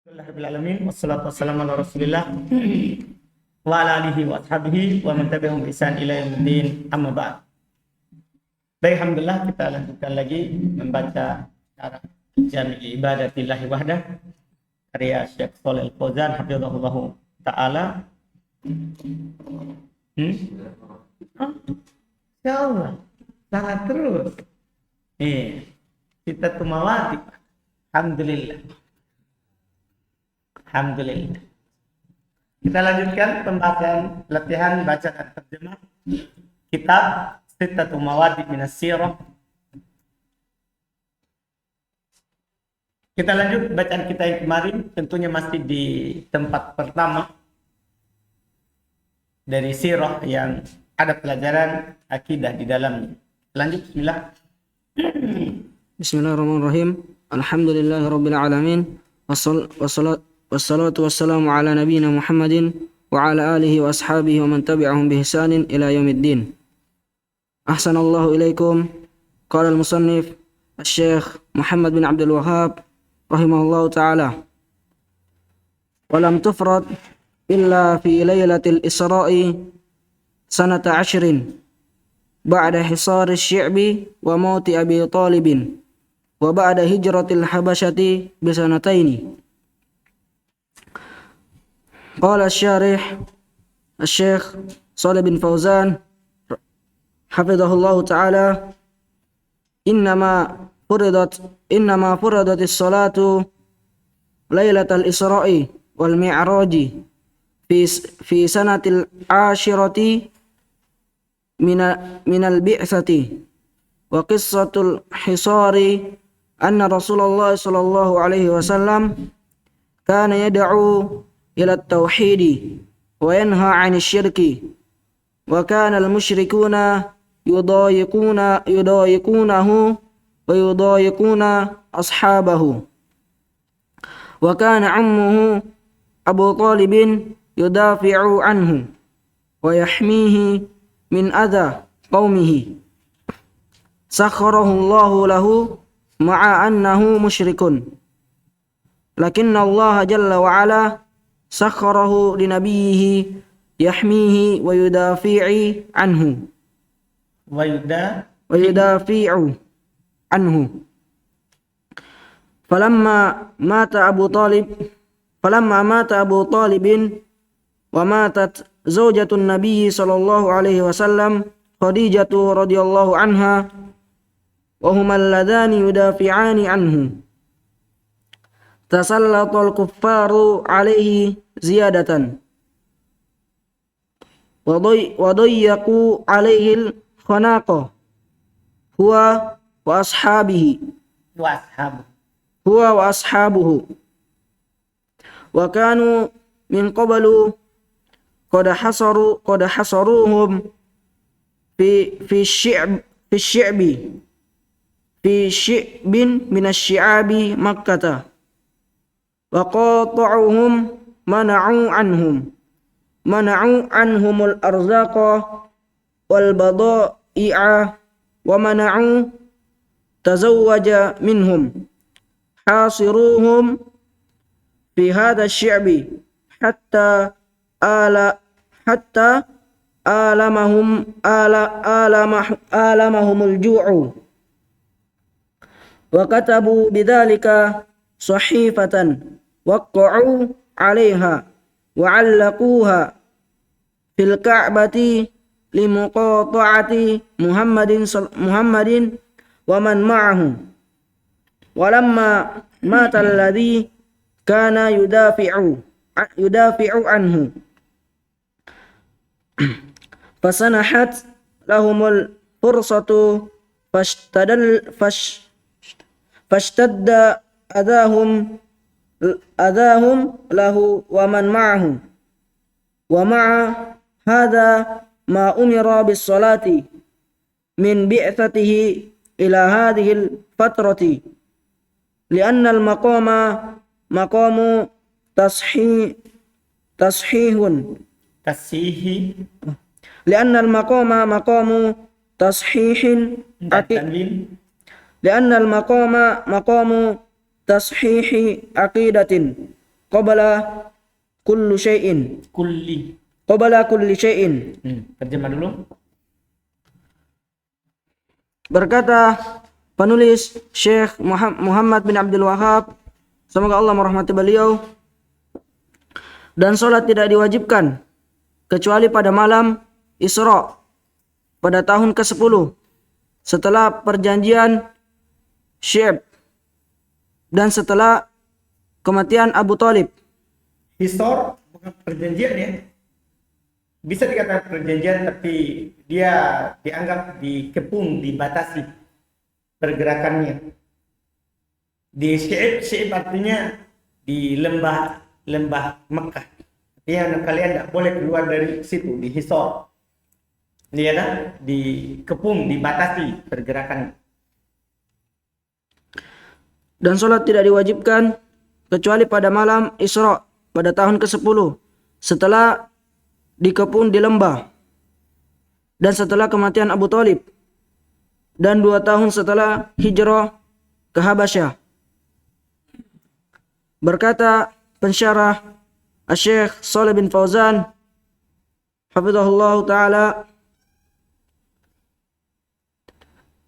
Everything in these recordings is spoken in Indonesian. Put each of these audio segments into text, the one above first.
Alhamdulillahirrahmanirrahim. Wassalatu wassalamu ala rasulillah wa ala alihi wa ashabihi wa man tabi'ahum bi ihsan ila yaumiddin, amma ba'd. Baik, alhamdulillah, kita lanjutkan lagi membaca syarah Jami' Ibadatillahi Wahdah karya Syekh Shalih Al-Fauzan hafizahullah taala. Insyaallah sangat terus. Kita tumawati. Alhamdulillah. Kita lanjutkan pembahasan latihan baca dan terjemah kitab Sittatu Mawadi Minas Sirah. Kita lanjut bacaan kita yang kemarin, tentunya masih di tempat pertama dari sirah yang ada pelajaran akidah di dalamnya. Lanjut, bismillah. Bismillahirrahmanirrahim. Alhamdulillahirabbil alamin. Wassalatu wassalamu ala nabiyyina Muhammadin wa ala alihi wa ashabihi wa man tabi'ahum bi ihsanin ila yaumiddin. Ahsanallahu ilaikum. Qala al-musannif Asy-Syaikh Muhammad bin Abdul Wahhab rahimahullahu ta'ala. Wa lam tufrad illa fi lailatil Isra'i sanata 'ashrin ba'da hisar asy-Syi'bi wa mauti Abi Talibin wa ba'da hijratil Habasyati bi sanataini. Qala asy-syarih Asy-Syaikh Shalih bin Fauzan hafizahullahu ta'ala, innama furidatis salatu lailatal Isra'i wal Mi'raji fi sanatil ashirati minal bi'tsati wa qissatul hisari anna Rasulullah sallallahu alaihi wasallam kana yad'u ila at-tauhidi wa yanha 'anil syirki wa kana al-musyrikuuna yudayiqunahu wa yudayiquna ashabahu wa kana ammuhu Abu Talibin yudafi'u anhu wa yahmihi min adha qaumihi sakharahu Allahu lahu ma'a annahu musyrikun, lakinna Allah jalla wa ala sakharahu li nabiyhi yahmihi wa yudafi'i anhu Wa yudafi'u anhu. Falamma mata Abu Talibin wa matat zaujatun Nabi sallallahu alaihi wasallam Khadijatu radhiyallahu anha wa huma alladhani yudafi'ani anhu, tasallatul kuffaru alaihi ziyadatan wa dayyaqu alaihi al-khanaqa huwa wa ashabuhu wa kanu min qablu qad hasaruhum fi shi'bin min asy-syi'abi Makkah wa qata'uhum mana'u anhumul arzaqa wal bada'i'a wa mana'u tazawwaja minhum hasiruhum fi hadha asy-syi'bi hatta alamahumul ju'u wa katabu bidzalika sahifatan waqa'u 'alaiha wa 'allaquha fil ka'bati limuqata'ati Muhammadin wa man ma'ahu. Walamma mata alladhi kana yudafi'u anhu fasanahat lahumul fursatu fashtadda adahum lahu wa man ma'ahu wa ma'a hadha ma umira bis salati min bi'thatihi ila hadhihi al fatrati li'anna al maqamu li'anna al maqamu tashihin li'anna al maqamu tashihi aqidatin qabala kullu syai'in. Kulli. Qabala kulli syai'in. Terjemah dulu. Berkata penulis Syekh Muhammad bin Abdul Wahab, semoga Allah merahmati beliau, dan sholat tidak diwajibkan kecuali pada malam Isra pada tahun ke-10 setelah perjanjian Syib dan setelah kematian Abu Thalib. Hisor bukan perjanjian ya. Bisa dikatakan perjanjian, tapi dia dianggap dikepung, dibatasi pergerakannya. Di Syib artinya di lembah Mekah. Artinya kalian tidak boleh keluar dari situ, di Hisor. Dia ada dikepung, dibatasi pergerakan. Dan sholat tidak diwajibkan kecuali pada malam Isra pada tahun ke-10 setelah dikepung di lembah dan setelah kematian Abu Thalib dan 2 tahun setelah hijrah ke Habasyah. Berkata pensyarah Asy-Syaikh Shalih bin Fauzan hafizahullah taala,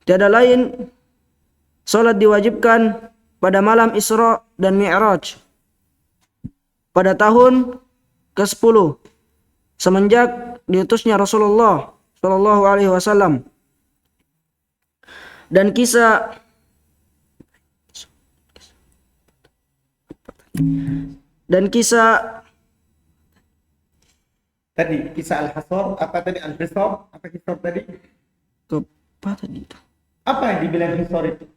tiada lain salat diwajibkan pada malam Isra dan Mi'raj pada tahun ke-10 semenjak diutusnya Rasulullah Shallallahu Alaihi Wasallam. Dan kisah Tadi kisah Al-Hasor, apa tadi Al-Hisor? Apa Hisor tadi? apa tadi itu? Apa yang dibilang Hisor itu?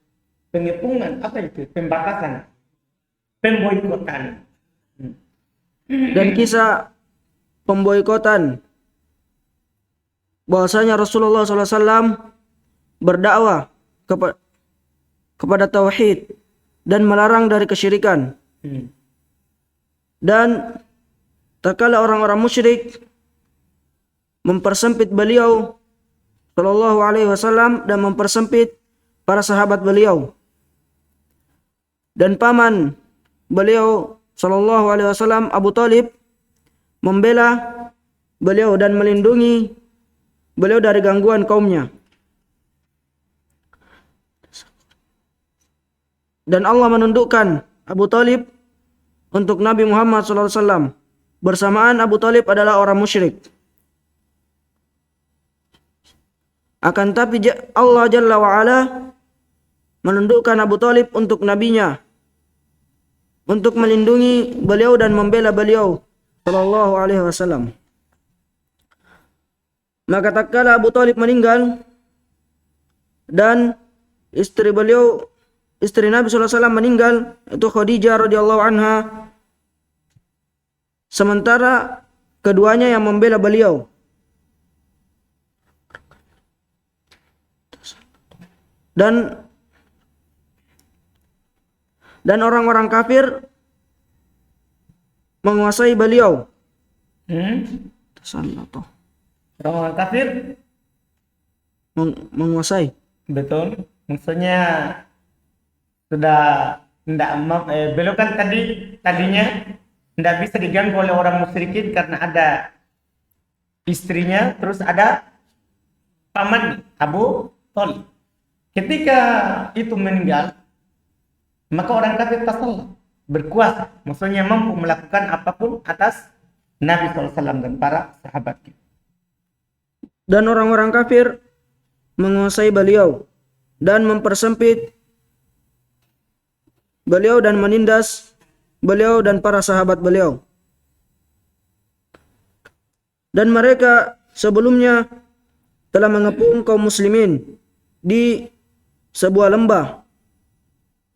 Pengepungan, apa itu? Pembatasan, pemboikotan. Dan kisah pemboikotan bahwasanya Rasulullah SAW berdakwah kepada tauhid dan melarang dari kesyirikan. Dan tatkala orang-orang musyrik mempersempit beliau Shallallahu Alaihi Wasallam dan mempersempit para sahabat beliau, dan paman beliau Shallallahu Alaihi Wasallam Abu Thalib membela beliau dan melindungi beliau dari gangguan kaumnya. Dan Allah menundukkan Abu Thalib untuk Nabi Muhammad SAW. Bersamaan Abu Thalib adalah orang musyrik. Akan tapi Allah Jalla wa'ala menundukkan Abu Thalib untuk nabinya, untuk melindungi beliau dan membela beliau sallallahu alaihi wasallam. Maka tatkala Abu Thalib meninggal dan istri beliau, istri Nabi sallallahu alaihi wasallam meninggal, itu Khadijah radhiyallahu anha, sementara keduanya yang membela beliau. Dan orang-orang kafir menguasai beliau. Orang-orang kafir menguasai. Betul. Maksudnya sudah tidak beliau kan tadinya tidak bisa diganggu oleh orang musyrikin karena ada istrinya, terus ada paman Abu Thalib. Ketika itu meninggal, maka orang kafir tasallak, berkuasa, maksudnya mampu melakukan apapun atas Nabi SAW dan para sahabatnya. Dan orang-orang kafir menguasai beliau dan mempersempit beliau dan menindas beliau dan para sahabat beliau. Dan mereka sebelumnya telah mengepung kaum muslimin di sebuah lembah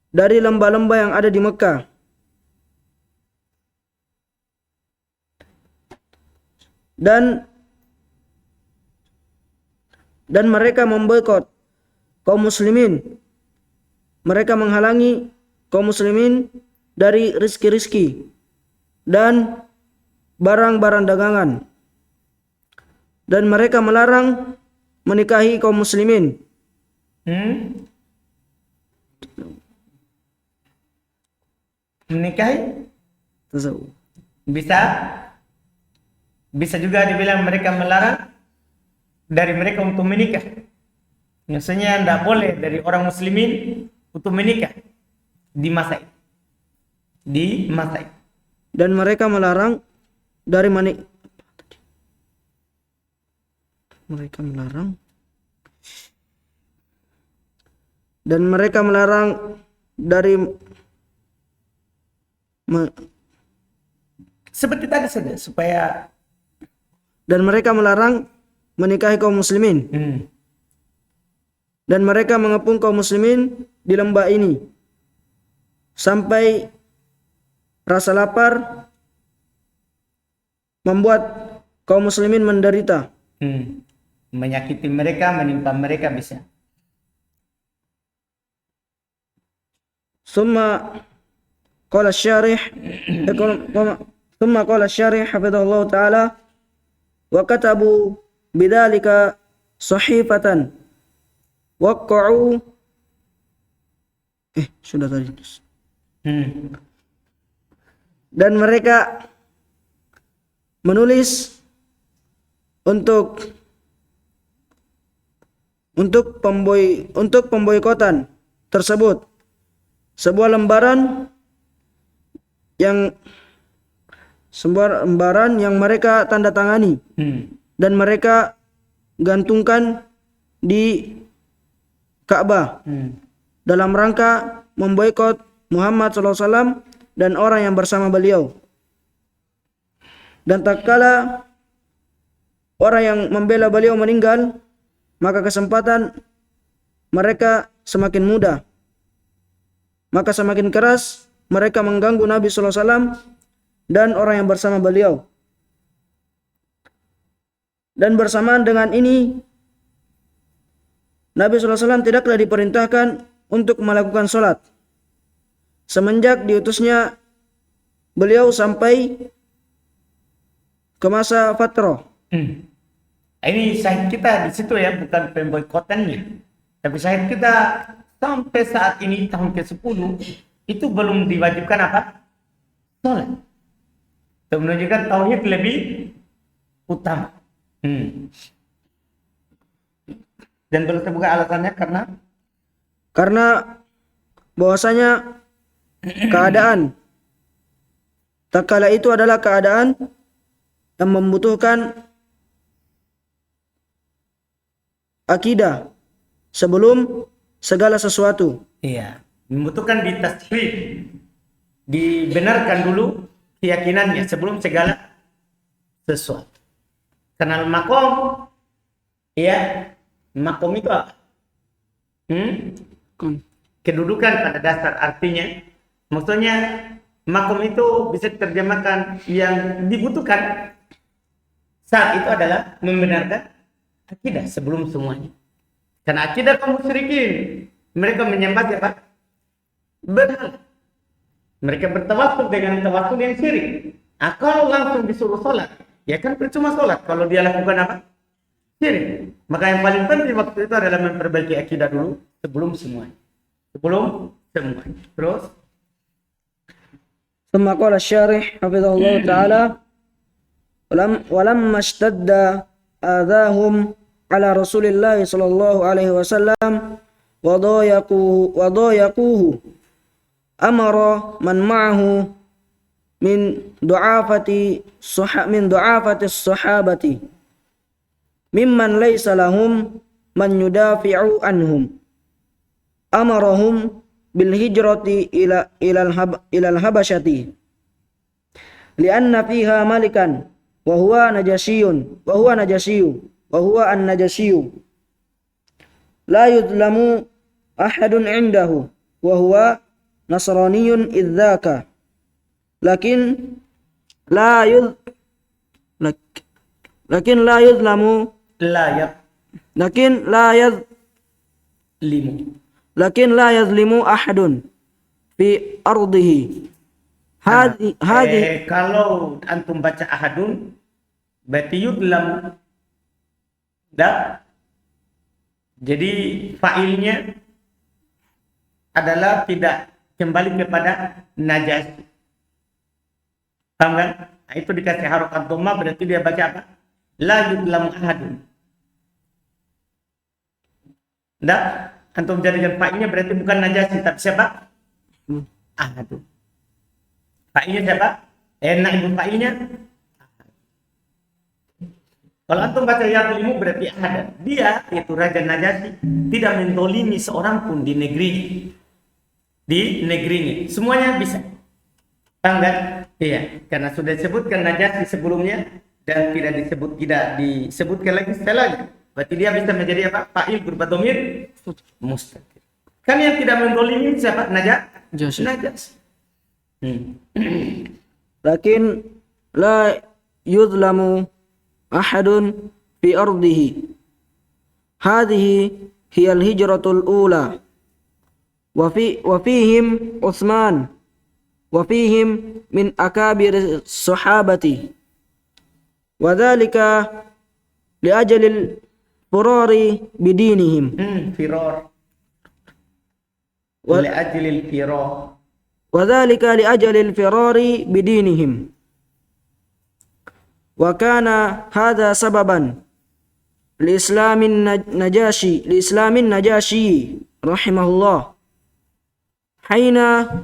dari lembah-lembah yang ada di Mekah. Dan mereka memboikot kaum muslimin. Mereka menghalangi kaum muslimin dari rizki-rizki dan barang-barang dagangan. Dan mereka melarang menikahi kaum muslimin. Menikahi tazawwuj. Bisa juga dibilang mereka melarang dari mereka untuk menikah. Maksudnya tidak boleh dari orang muslimin untuk menikah di masa itu. Dan mereka melarang dari mereka melarang dari seperti tadi saja supaya dan mereka melarang menikahi kaum muslimin. Dan mereka mengepung kaum muslimin di lembah ini sampai rasa lapar membuat kaum muslimin menderita. Menyakiti mereka, menimpa mereka bisa. Summa qala syarih hafizahullah ta'ala wa katabu bidzalika sahifatan waqa'u sudah tadi. Dan mereka menulis untuk pemboikotan tersebut sebuah lembaran yang mereka tanda tangani dan mereka gantungkan di Ka'bah dalam rangka memboikot Muhammad SAW dan orang yang bersama beliau. Dan tatkala orang yang membela beliau meninggal, maka kesempatan mereka semakin mudah. Maka semakin keras mereka mengganggu Nabi SAW dan orang yang bersama beliau. Dan bersamaan dengan ini, Nabi SAW tidaklah diperintahkan untuk melakukan sholat semenjak diutusnya beliau sampai ke masa fatrah. Ini syahid kita di situ ya, bukan pemboikotannya. Tapi syahid kita sampai saat ini tahun ke-10 itu belum diwajibkan apa? Sholat. Itu menunjukkan tauhid lebih utama. Dan belum terbuka alasannya karena bahwasanya keadaan tatkala itu adalah keadaan yang membutuhkan akidah sebelum segala sesuatu. Iya, membutuhkan ditashrih, dibenarkan dulu keyakinannya sebelum segala sesuatu. Kenal makom, ya, makom itu apa? Kedudukan pada dasar artinya, maksudnya makom itu bisa diterjemahkan yang dibutuhkan saat itu adalah membenarkan akidah sebelum semuanya. Karena akidah kaum musyrikin, mereka menyembah siapa? Berhala. Mereka bertawassul dengan tawassul yang syirik. Kalau langsung disuruh sholat, ya kan percuma sholat kalau dia lakukan apa? Syirik. Maka yang paling penting waktu itu adalah memperbaiki akidah dulu sebelum semuanya. Terus ثم قال الشارح حفظه الله تعالى ولما اشتد آذاهم على رسول الله صلى الله عليه وسلم وضايقوه أمر من معه من ضعافة الصحابة ممن ليس لهم من يدافع عنهم أمرهم بالهجرة إلى الحبشة لأن فيها ملكا وهو النجاشي لا يظلم أحد عنده وهو نصراني إذ ذاك لكن لا يظلم أحد في أرضه هذه kalau antum baca ahadun berarti yudlam. Jadi failnya adalah tidak kembali kepada Najasyi. Paham kan? Nah, itu dikasih harokat dhamma berarti dia baca apa? La yudlamu ahadun. Enggak, antum jadikan fa'inya berarti bukan najasi tapi siapa? Ahadun. Fa'inya siapa? Naibul fa'inya. Kalau antum baca yadlimu berarti ahad. Dia itu Raja Najasyi tidak mendolimi seorang pun di negerinya. Di negerinya. Semuanya bisa. Paham kan? Iya, karena sudah disebutkan Najasyi sebelumnya dan tidak disebutkan lagi sekali lagi. Berarti dia bisa menjadi apa? Fa'il berupa dhamir mustatir. Kan yang tidak mendolimi siapa? Najasyi. Lakin la yudlamu ahadun fi ardihi. Hadhihi hiya al-hijratul ula. Wa fihim Utsman wa fihim min akabir sahabati. Wa dhalika li ajalil furari bidinihim. Firor. Li ajlil firor. Wa dhalika li ajalil firari bidinihim. Wa kana hadha sababan li islamin Najashi rahimahullah. Hina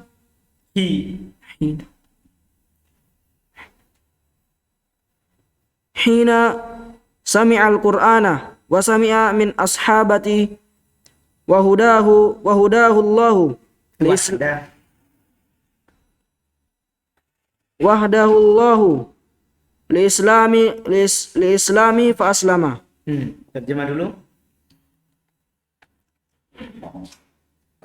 sami'a al-Qur'ana wa sami'a min ashabati wa hudahu Allahu wahdahu Allahu li islami fa aslama. Terjemah dulu.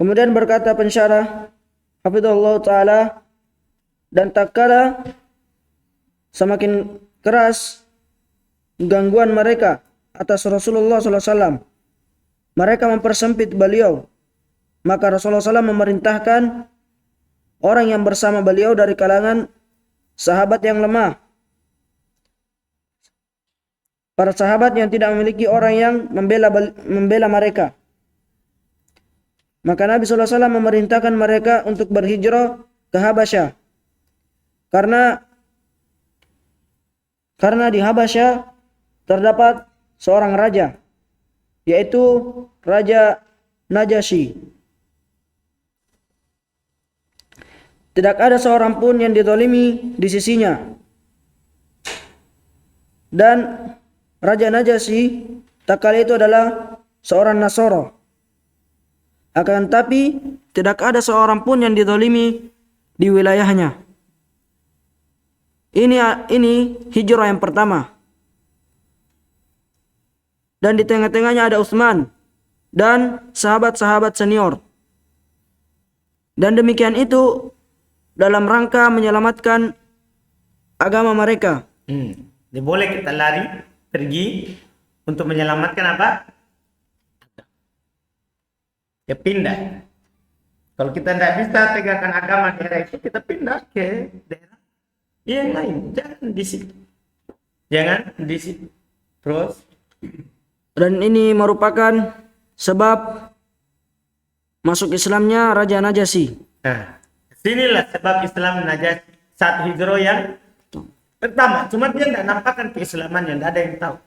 Kemudian berkata pensyarah hafizahullah taala, dan tak kala semakin keras gangguan mereka atas Rasulullah SAW, mereka mempersempit beliau, maka Rasulullah SAW memerintahkan orang yang bersama beliau dari kalangan sahabat yang lemah, para sahabat yang tidak memiliki orang yang membela mereka. Maka Nabi SAW memerintahkan mereka untuk berhijrah ke Habasyah. Karena di Habasyah terdapat seorang raja, yaitu Raja Najasyi. Tidak ada seorang pun yang dizalimi di sisinya. Dan Raja Najasyi tak kala itu adalah seorang Nasara. Akan tapi tidak ada seorang pun yang dizalimi di wilayahnya. Ini hijrah yang pertama. Dan di tengah-tengahnya ada Utsman dan sahabat-sahabat senior. Dan demikian itu dalam rangka menyelamatkan agama mereka. Boleh kita lari pergi untuk menyelamatkan apa? Ya pindah. Kalau kita tidak bisa tegakkan agama daerah itu, kita pindah ke daerah yang lain. Jangan di situ. Terus. Dan ini merupakan sebab masuk Islamnya Raja Najasyi. Nah, sinilah sebab Islam Najasyi saat hijrah yang pertama. Cuma dia tidak nampakkan keislamannya, tidak ada yang tahu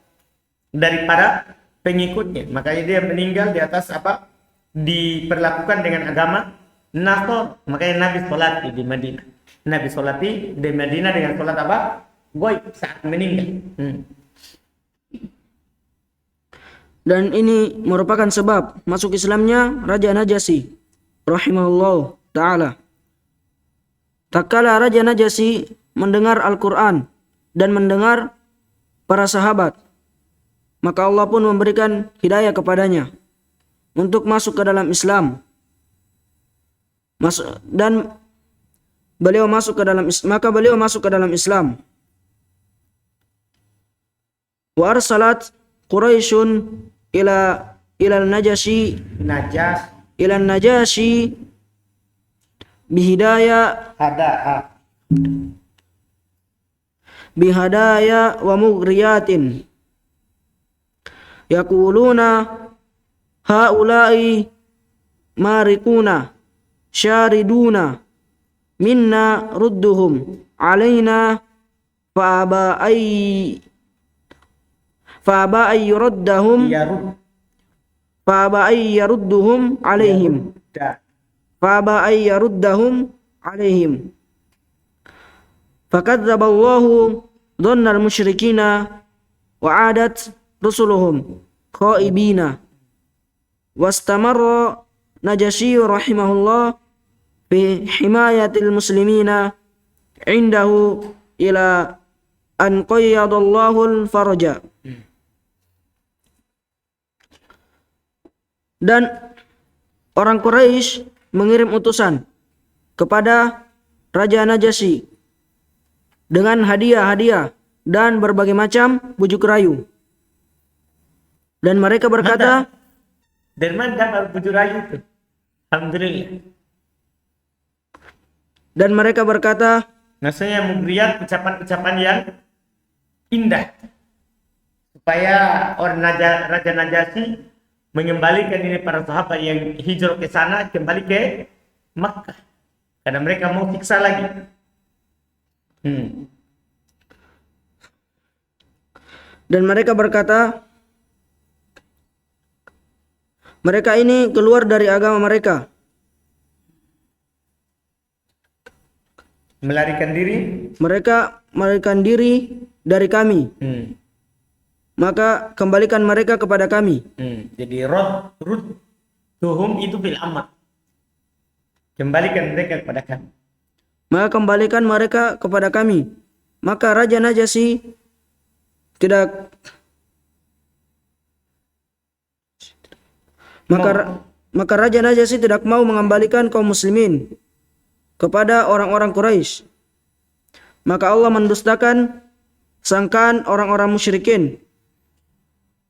dari para pengikutnya. Makanya dia meninggal di atas apa? Diperlakukan dengan agama Nasr. Makanya Nabi sholati di Madinah. Nabi sholati di Madinah dengan sholat apa? Goib saat meninggal. Dan ini merupakan sebab masuk Islamnya Raja Najasyi rahimahullah ta'ala. Tak kala Raja Najasyi mendengar Al-Quran dan mendengar para sahabat, maka Allah pun memberikan hidayah kepadanya untuk masuk ke dalam Islam. Dan beliau masuk ke dalam Islam. Wa arsalat Quraisyun ila Najasyi bihadaya wa mughriyatin yaquluna haula'i marikuna syariduna minna rudduhum alaina fa'aba ay yuraddahum Yarud. fa'aba ay yarudduhum alaihim Yarudda. fa'aba ay yaruddahum alaihim fakadzaballahu dhannal musyrikina wa'adat rusuluhum khaibina wastamarra Najasyi rahimahullah fi himayatil muslimina indahu ila an qayyadallahu al-faraja. Dan orang Quraisy mengirim utusan kepada Raja Najasyi dengan hadiah-hadiah dan berbagai macam bujuk rayu. Dan mereka berkata, Dari mana dapat bujuk rayu itu? Alhamdulillah. dan mereka berkata, Maksudnya memberikan ucapan-ucapan yang indah supaya orang Raja Najasyi mengembalikan ini para sahabat yang hijrah ke sana kembali ke Makkah karena mereka mau siksa lagi. dan mereka berkata, mereka ini keluar dari agama mereka, Melarikan diri. mereka melarikan diri dari kami, maka kembalikan mereka kepada kami. Jadi rud tuhum itu bil amat. Kembalikan mereka kepada kami. Maka kembalikan mereka kepada kami. Maka Raja Najasyi tidak maka Raja Najasyi tidak mau mengembalikan kaum muslimin kepada orang-orang Quraisy. Maka Allah mendustakan sangkaan orang-orang musyrikin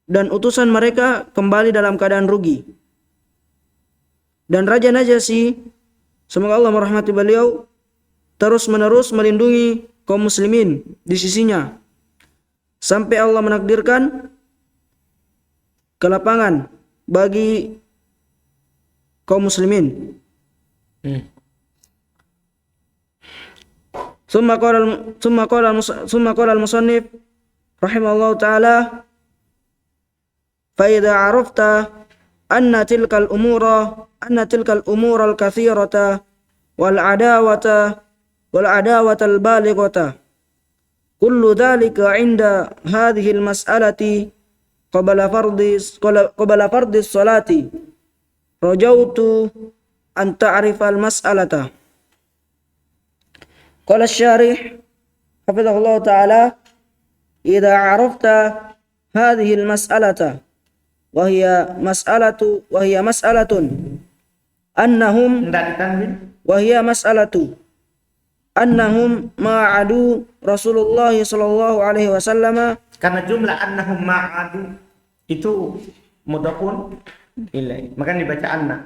dan utusan mereka kembali dalam keadaan rugi. Dan Raja Najasyi, semoga Allah merahmati beliau, terus-menerus melindungi kaum muslimin di sisinya sampai Allah menakdirkan kelapangan bagi kaum muslimin. Summa qala al-musannif rahimahullahu ta'ala fa idza arafta anna tilkal umura al-kathirata wal adawata al-balighata kullu dhalika 'inda hadhihi al-mas'alati qabla fardhi as-salati rajautu an ta'rifa al-mas'alata. Qala asy-syarih hafizahullah ta'ala idza 'arafta hadhihi al-mas'alata wa hiya mas'alatun annahum ma'adu Rasulullah sallallahu alaihi wasallam, Karena jumlah annahum ma'adu itu mudhafun ilaihi, maka dibaca anna.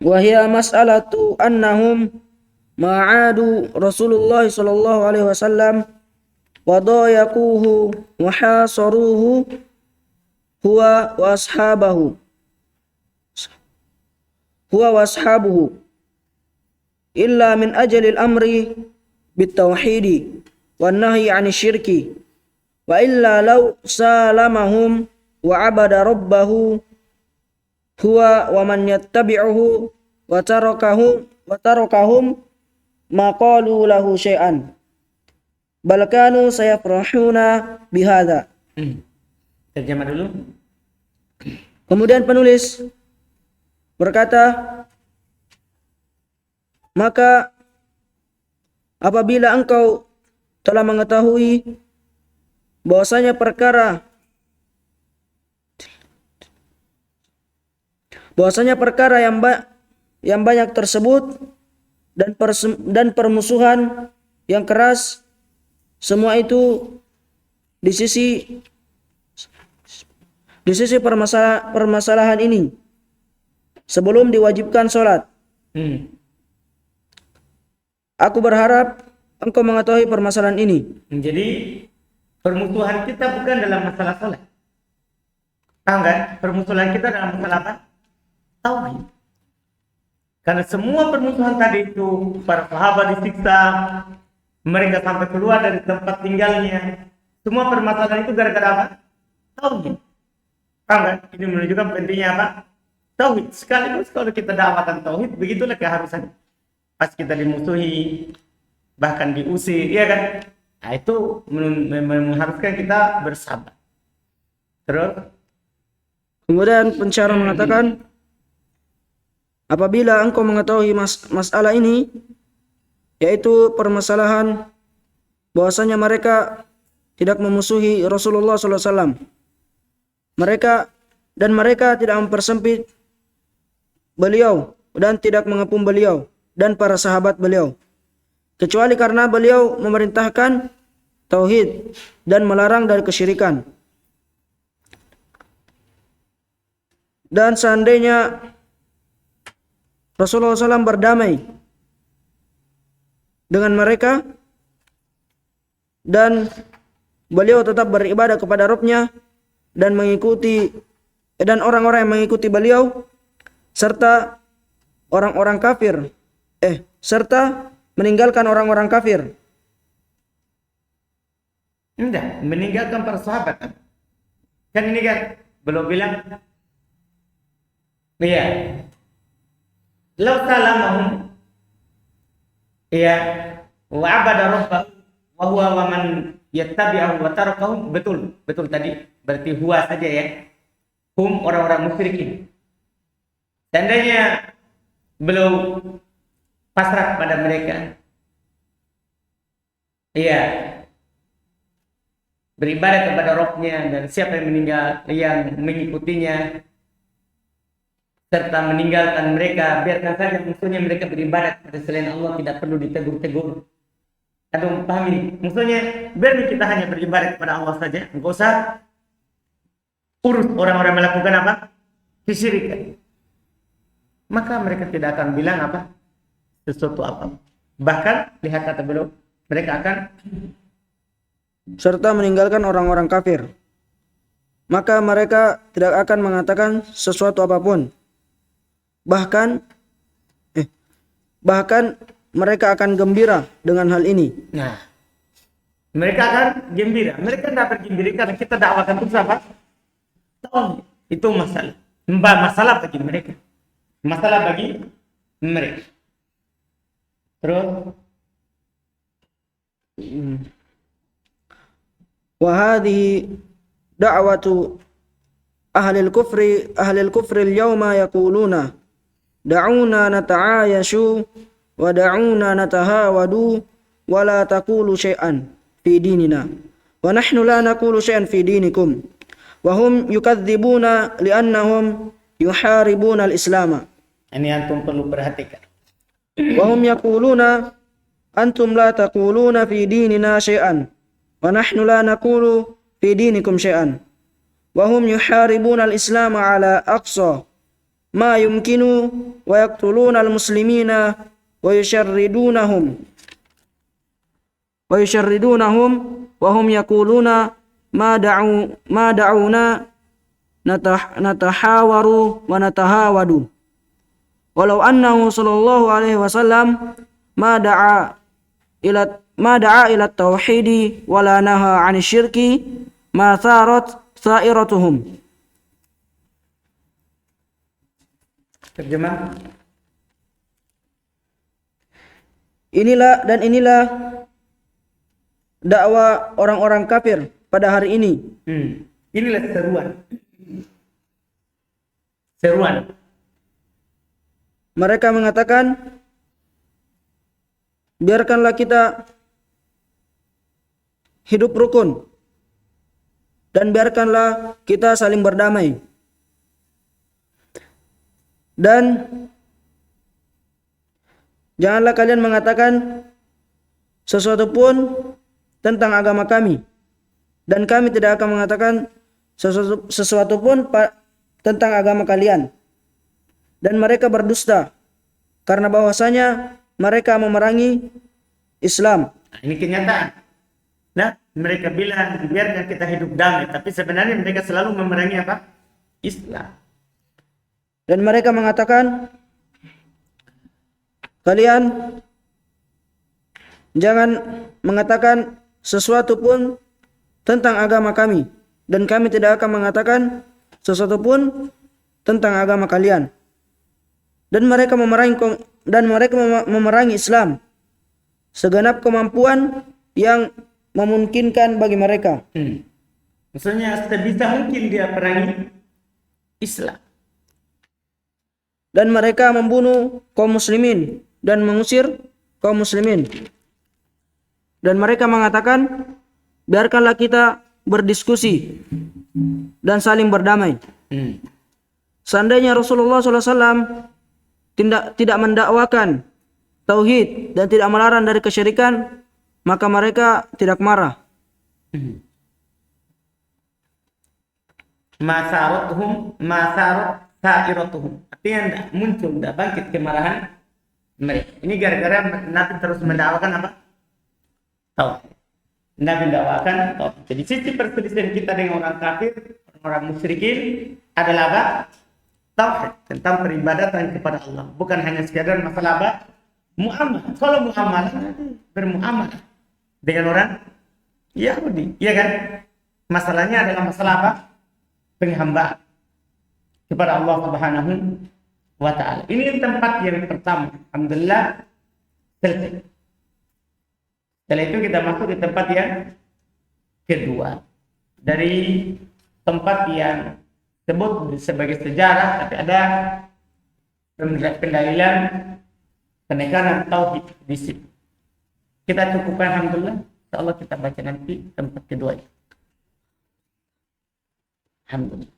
wa hiya mas'alatu annahum ma'adu Rasulullah sallallahu alaihi wasallam wa dayaquhu wa hasaruhu huwa wa ashabuhu illa min ajali al-amri bit-tauhidi wan nahyi 'anil syirki wa illa law salamahum wa 'abada rabbahu huwa wa man yattabi'uhu wa tarakahum ma qalu lahu syai'an bal kanu sayafrahuna bihadza. Terjemah dulu. Kemudian penulis berkata, maka apabila engkau telah mengetahui bahwasanya perkara yang banyak tersebut dan permusuhan yang keras, semua itu di sisi permasalahan ini sebelum diwajibkan sholat. Aku berharap engkau mengetahui permasalahan ini. Jadi permusuhan kita bukan dalam masalah sholat. Tahu nggak? Permusuhan kita dalam masalah apa? Tauhid. Karena semua permusuhan tadi itu, para sahabat disiksa, mereka sampai keluar dari tempat tinggalnya. Semua permasalahan itu gara-gara apa? Tauhid. Paham kan? Ini menunjukkan pentingnya apa? Tauhid. Sekaligus kalau kita dakwakan tauhid, begitulah keharusan. Pas kita dimusuhi, bahkan diusir, ya kan? Nah, itu mengharuskan kita bersabar. Terus? Kemudian pensyarah mengatakan, apabila engkau mengetahui masalah ini, yaitu permasalahan bahwasanya mereka tidak memusuhi Rasulullah SAW, mereka tidak mempersempit beliau dan tidak mengepung beliau dan para sahabat beliau, kecuali karena beliau memerintahkan tauhid dan melarang dari kesyirikan. Dan seandainya Rasulullah SAW berdamai dengan mereka dan beliau tetap beribadah kepada Rabb-Nya dan orang-orang yang mengikuti beliau serta orang-orang kafir serta meninggalkan orang-orang kafir. Enggak, meninggalkan para sahabat. Kan ini kan belum bilang. Iya. Lau salamahum. Iya. Wa abada rabbahu wa huwa wa man yattabi'ahu wa tarakahum. Betul tadi. Berarti huwa saja ya. Hum orang-orang musyrikin. Seandainya belum pasrah pada mereka. Iya. Beribadah kepada Rabb-Nya dan siapa yang mengikutinya serta meninggalkan mereka, biarkan saja musuhnya mereka beribadah kepada selain Allah, tidak perlu ditegur-tegur. Aduh, pahami? Musuhnya, biar kita hanya beribadah kepada Allah saja, enggak usah urus orang-orang melakukan apa? Kesyirikan. Maka mereka tidak akan bilang apa? Sesuatu apa. Bahkan, lihat kata beliau, mereka akan serta meninggalkan orang-orang kafir. Maka mereka tidak akan mengatakan sesuatu apapun. Bahkan mereka akan gembira dengan hal ini. Nah, mereka akan gembira. Mereka tidak bergembira karena kita dakwakan itu apa? Tauhid. Itu masalah bagi mereka. Masalah bagi mereka. Terus wa hadhihi da'watu ahli al-kufri al-yawma yaquluna da'una nata'ayashu wa da'una natahawadu wa la taqulu syai'an fi dinina wa nahnu la naqulu syai'an fi dinikum wa hum yukadzibuna li'annahum yuharibuna al-islam. Ini antum perlu perhatikan. Wa hum yaquluna antum la taquluna fi dinina syai'an wa nahnu la naqulu fi dinikum syai'an wa hum yuharibuna al-islam ala aqsa ma yumkinu wa yaqtuluna al-muslimina wa yusharridunahum wa hum yaquluna ma da'una natahawaru wa natahawadu walau annahu sallallahu alaihi wasallam ma da'a ila tauhidi wa la naha 'anil syirki ma tharat sa'iratuhum. Terjemah. Inilah dakwah orang-orang kafir pada hari ini. Inilah seruan. Mereka mengatakan, biarkanlah kita hidup rukun dan biarkanlah kita saling berdamai. Dan janganlah kalian mengatakan sesuatu pun tentang agama kami, dan kami tidak akan mengatakan sesuatu pun tentang agama kalian. Dan mereka berdusta karena bahwasanya mereka memerangi Islam. Nah, ini kenyataan. Nah, mereka bilang biarkan kita hidup damai, tapi sebenarnya mereka selalu memerangi apa? Islam. Dan mereka mengatakan kalian jangan mengatakan sesuatu pun tentang agama kami, dan kami tidak akan mengatakan sesuatu pun tentang agama kalian. Dan mereka memerangi Islam segenap kemampuan yang memungkinkan bagi mereka. Maksudnya sebisa mungkin dia perangi Islam. Dan mereka membunuh kaum muslimin dan mengusir kaum muslimin. Dan mereka mengatakan, biarkanlah kita berdiskusi dan saling berdamai. Seandainya Rasulullah SAW tidak mendakwakan tauhid dan tidak melarang dari kesyirikan, maka mereka tidak marah. Masarat sairatuhum. Artinya tidak muncul, tidak bangkit kemarahan mereka. Ini gara-gara Nabi terus mendakwakan apa? Tauhid. Nabi mendakwakan tauhid. Jadi sisi perselisihan kita dengan orang kafir, orang musyrikin adalah apa? Tauhid, tentang peribadatan kepada Allah. Bukan hanya sekadar masalah apa? Muamalah. Kalau muamalah, bermuamalah dengan orang Yahudi, iya kan? Masalahnya adalah masalah apa? Penghambaan kepada Allah Subhanahu wa ta'ala. Ini tempat yang pertama. Alhamdulillah selesai. Setelah itu kita masuk di tempat yang kedua. Dari tempat yang disebut sebagai sejarah, tapi ada pendalilan penekanan tauhid di situ. Kita cukupkan, alhamdulillah. Insyaallah kita baca nanti tempat kedua itu. Alhamdulillah.